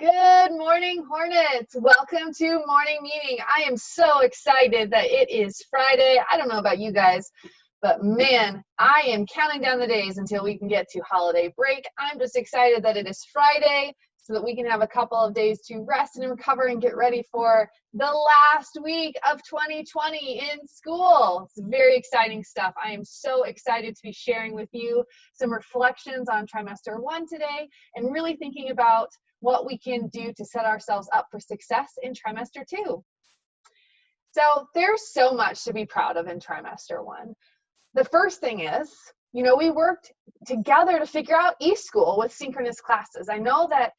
Good morning, Hornets. Welcome to morning meeting. I am so excited that it is Friday. I don't know about you guys, but man, I am counting down the days until we can get to holiday break. I'm just excited that it is Friday so that we can have a couple of days to rest and recover and get ready for the last week of 2020 in school. It's very exciting stuff. I am so excited to be sharing with you some reflections on trimester 1 today and really thinking about what we can do to set ourselves up for success in trimester 2. So there's so much to be proud of in trimester 1. The first thing is, we worked together to figure out eSchool with synchronous classes. I know that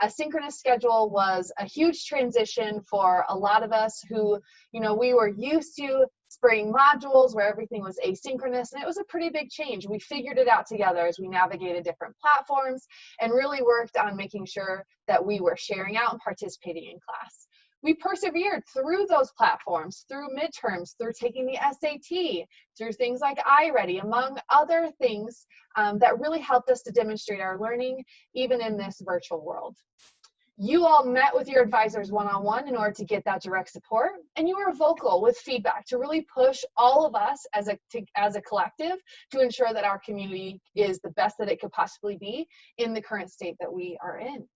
a synchronous schedule was a huge transition for a lot of us who, we were used to spring modules where everything was asynchronous, and it was a pretty big change. We figured it out together as we navigated different platforms and really worked on making sure that we were sharing out and participating in class. We persevered through those platforms, through midterms, through taking the SAT, through things like iReady, among other things that really helped us to demonstrate our learning, even in this virtual world. You all met with your advisors one-on-one in order to get that direct support, and you were vocal with feedback to really push all of us as a collective to ensure that our community is the best that it could possibly be in the current state that we are in.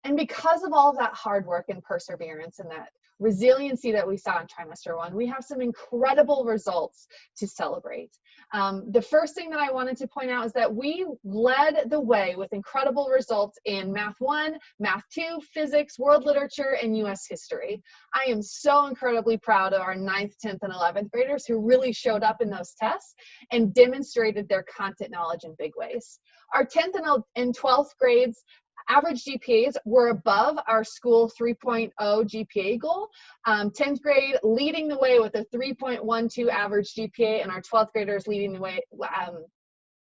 And because of all of that hard work and perseverance and that resiliency that we saw in trimester 1, we have some incredible results to celebrate. The first thing that I wanted to point out is that we led the way with incredible results in Math 1, Math 2, Physics, World Literature, and US History. I am so incredibly proud of our 9th, 10th, and 11th graders who really showed up in those tests and demonstrated their content knowledge in big ways. Our 10th and 12th grades average GPAs were above our school 3.0 GPA goal. 10th grade leading the way with a 3.12 average GPA, and our 12th graders leading the way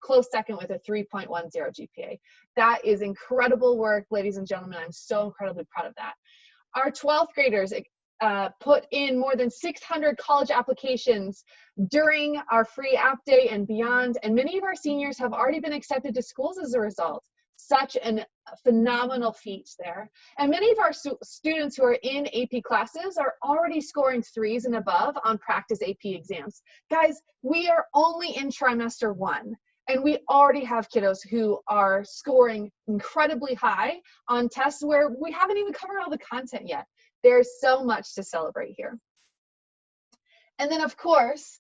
close second with a 3.10 GPA. That is incredible work, ladies and gentlemen. I'm so incredibly proud of that. Our 12th graders put in more than 600 college applications during our free app day and beyond, and many of our seniors have already been accepted to schools as a result. Such a phenomenal feat there. And many of our students who are in AP classes are already scoring 3s and above on practice AP exams. Guys, we are only in trimester 1, and we already have kiddos who are scoring incredibly high on tests where we haven't even covered all the content yet. There's so much to celebrate here. And then, of course,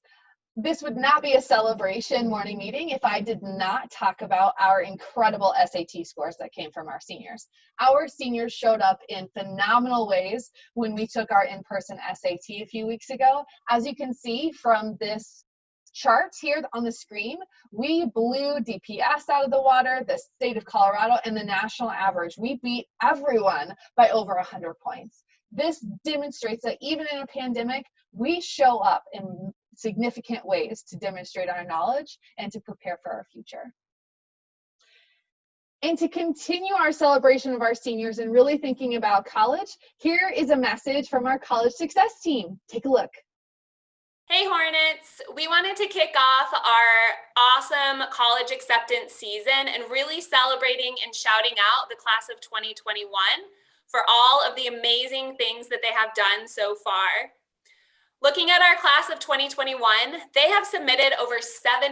this would not be a celebration morning meeting if I did not talk about our incredible SAT scores that came from our seniors. Our seniors showed up in phenomenal ways when we took our in-person SAT a few weeks ago. As you can see from this chart here on the screen, we blew DPS out of the water, the state of Colorado, and the national average. We beat everyone by over 100 points. This demonstrates that even in a pandemic, we show up in significant ways to demonstrate our knowledge and to prepare for our future. And to continue our celebration of our seniors and really thinking about college, here is a message from our college success team. Take a look. Hey Hornets, we wanted to kick off our awesome college acceptance season and really celebrating and shouting out the class of 2021 for all of the amazing things that they have done so far. Looking at our class of 2021, they have submitted over 700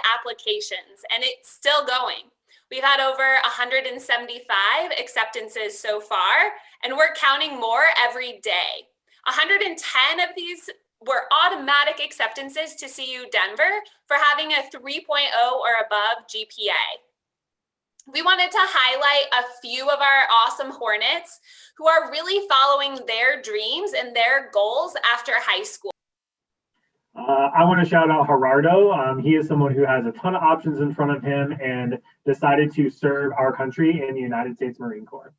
applications, and it's still going. We've had over 175 acceptances so far, and we're counting more every day. 110 of these were automatic acceptances to CU Denver for having a 3.0 or above GPA. We wanted to highlight a few of our awesome Hornets who are really following their dreams and their goals after high school. I want to shout out Gerardo. He is someone who has a ton of options in front of him and decided to serve our country in the United States Marine Corps.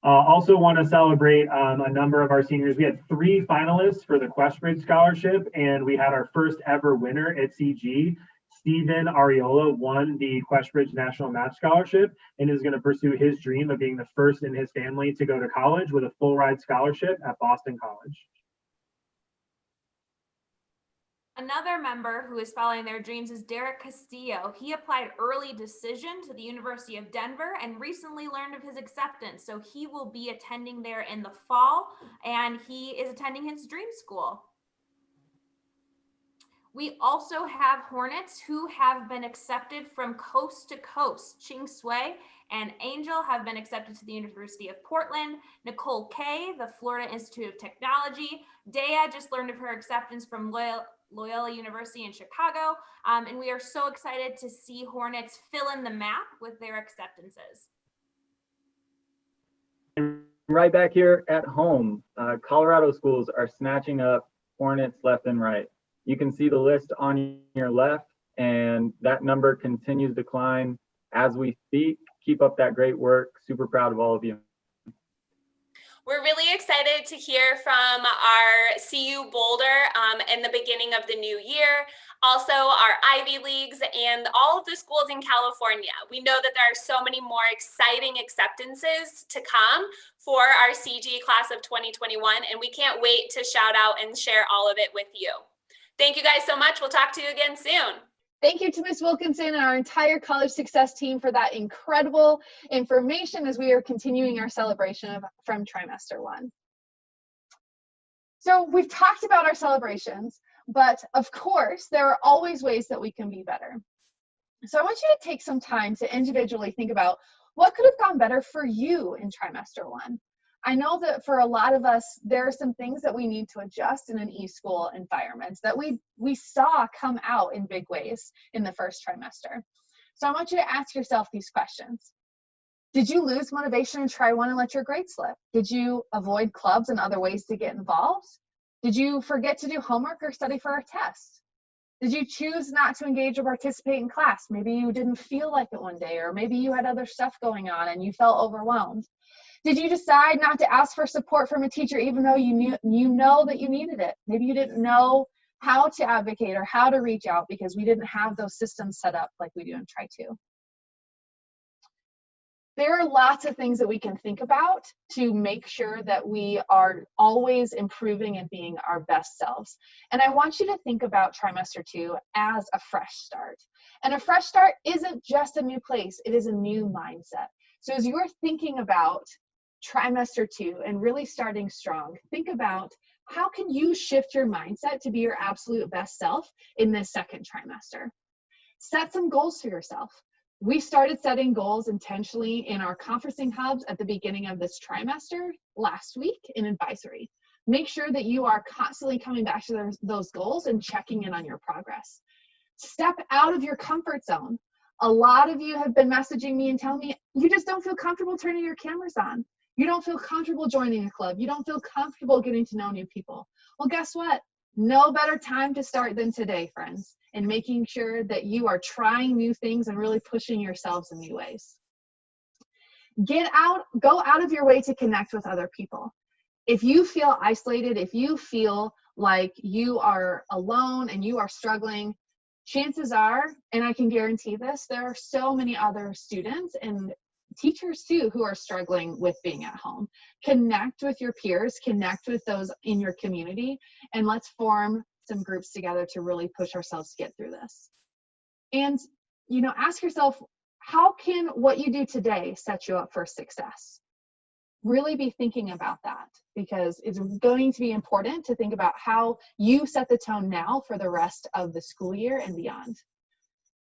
Also want to celebrate a number of our seniors. We had 3 finalists for the QuestBridge Scholarship, and we had our first ever winner at CG. Stephen Ariola won the QuestBridge National Math Scholarship and is going to pursue his dream of being the first in his family to go to college with a full ride scholarship at Boston College. Another member who is following their dreams is Derek Castillo. He applied early decision to the University of Denver and recently learned of his acceptance. So he will be attending there in the fall, and he is attending his dream school. We also have Hornets who have been accepted from coast to coast. Ching Sui and Angel have been accepted to the University of Portland. Nicole Kay, the Florida Institute of Technology. Dea just learned of her acceptance from Loyola University in Chicago. And we are so excited to see Hornets fill in the map with their acceptances. And right back here at home, Colorado schools are snatching up Hornets left and right. You can see the list on your left, and that number continues to climb as we speak. Keep up that great work. Super proud of all of you. We're really excited to hear from our CU Boulder in the beginning of the new year, also our Ivy Leagues and all of the schools in California. We know that there are so many more exciting acceptances to come for our CG class of 2021, and we can't wait to shout out and share all of it with you. Thank you guys so much. We'll talk to you again soon. Thank you to Ms. Wilkinson and our entire College Success team for that incredible information as we are continuing our celebration from trimester 1. So we've talked about our celebrations, but of course, there are always ways that we can be better. So I want you to take some time to individually think about what could have gone better for you in trimester 1. I know that for a lot of us, there are some things that we need to adjust in an e-school environment that we saw come out in big ways in the first trimester. So I want you to ask yourself these questions. Did you lose motivation in try 1 and let your grades slip? Did you avoid clubs and other ways to get involved? Did you forget to do homework or study for a test? Did you choose not to engage or participate in class? Maybe you didn't feel like it one day, or maybe you had other stuff going on and you felt overwhelmed. Did you decide not to ask for support from a teacher even though you know that you needed it? Maybe you didn't know how to advocate or how to reach out because we didn't have those systems set up like we do in Try 2. There are lots of things that we can think about to make sure that we are always improving and being our best selves. And I want you to think about trimester 2 as a fresh start. And a fresh start isn't just a new place, it is a new mindset. So as you're thinking about trimester 2 and really starting strong, think about how can you shift your mindset to be your absolute best self in this second trimester. Set some goals for yourself. We started setting goals intentionally in our conferencing hubs at the beginning of this trimester last week in advisory. Make sure that you are constantly coming back to those goals and checking in on your progress. Step out of your comfort zone. A lot of you have been messaging me and telling me you just don't feel comfortable turning your cameras on. You don't feel comfortable joining a club. You don't feel comfortable getting to know new people. Well, guess what? No better time to start than today, friends, and making sure that you are trying new things and really pushing yourselves in new ways. Go out of your way to connect with other people. If you feel isolated, if you feel like you are alone and you are struggling, chances are, and I can guarantee this, there are so many other students and teachers too who are struggling with being at home. Connect with your peers, connect with those in your community, and let's form some groups together to really push ourselves to get through this. And, ask yourself, how can what you do today set you up for success? Really be thinking about that, because it's going to be important to think about how you set the tone now for the rest of the school year and beyond.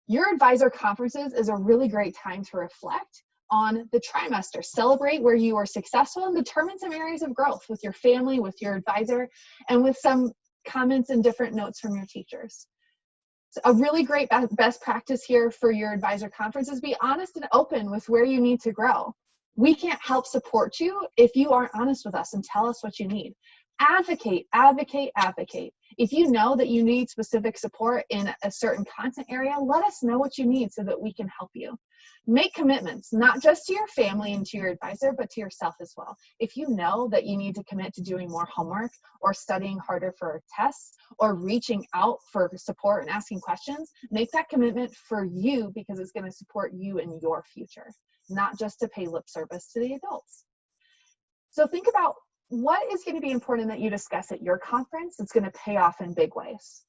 Your advisor conferences is a really great time to reflect on the trimester. Celebrate where you are successful and determine some areas of growth with your family, with your advisor, and with some comments and different notes from your teachers. So a really great best practice here for your advisor conference is be honest and open with where you need to grow. We can't help support you if you aren't honest with us and tell us what you need. Advocate, advocate, advocate. If you know that you need specific support in a certain content area, let us know what you need so that we can help you. Make commitments, not just to your family and to your advisor, but to yourself as well. If you know that you need to commit to doing more homework or studying harder for tests or reaching out for support and asking questions, make that commitment for you because it's going to support you in your future, not just to pay lip service to the adults. So think about what is going to be important that you discuss at your conference that's going to pay off in big ways.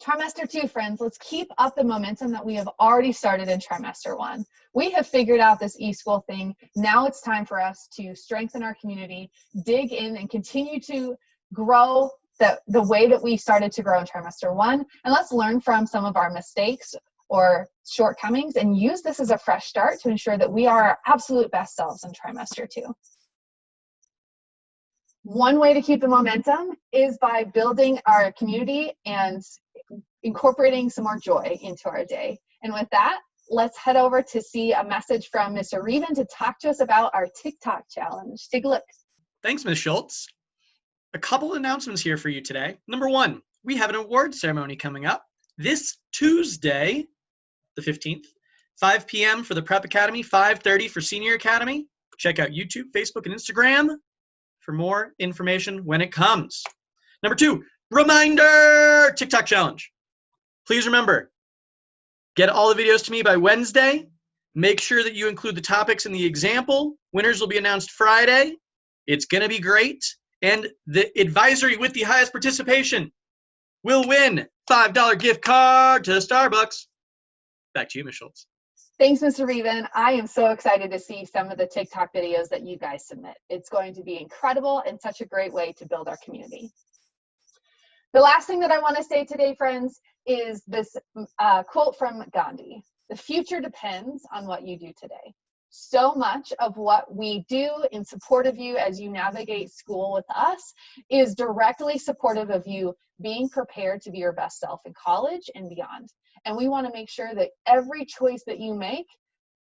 Trimester 2, friends, let's keep up the momentum that we have already started in trimester 1. We have figured out this eSchool thing. Now it's time for us to strengthen our community, dig in, and continue to grow the way that we started to grow in trimester 1. And let's learn from some of our mistakes or shortcomings and use this as a fresh start to ensure that we are our absolute best selves in trimester 2. One way to keep the momentum is by building our community and incorporating some more joy into our day. And with that, let's head over to see a message from Mr. Reven to talk to us about our TikTok challenge. Take a look. Thanks, Ms. Schultz. A couple announcements here for you today. Number one, we have an award ceremony coming up this Tuesday, the 15th, 5 p.m. for the Prep Academy, 5:30 for Senior Academy. Check out YouTube, Facebook, and Instagram for more information when it comes. Number two, reminder, TikTok challenge. Please remember, get all the videos to me by Wednesday. Make sure that you include the topics in the example. Winners will be announced Friday. It's going to be great. And the advisory with the highest participation will win $5 gift card to Starbucks. Back to you, Ms. Schultz. Thanks, Mr. Reven. I am so excited to see some of the TikTok videos that you guys submit. It's going to be incredible and such a great way to build our community. The last thing that I want to say today, friends, is this quote from Gandhi. The future depends on what you do today. So much of what we do in support of you as you navigate school with us is directly supportive of you being prepared to be your best self in college and beyond. And we want to make sure that every choice that you make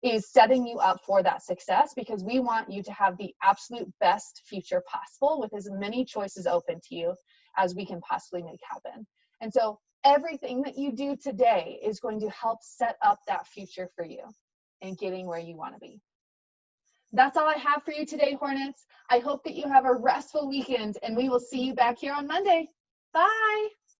is setting you up for that success, because we want you to have the absolute best future possible with as many choices open to you as we can possibly make happen. And so everything that you do today is going to help set up that future for you and getting where you want to be. That's all I have for you today, Hornets. I hope that you have a restful weekend, and we will see you back here on Monday. Bye.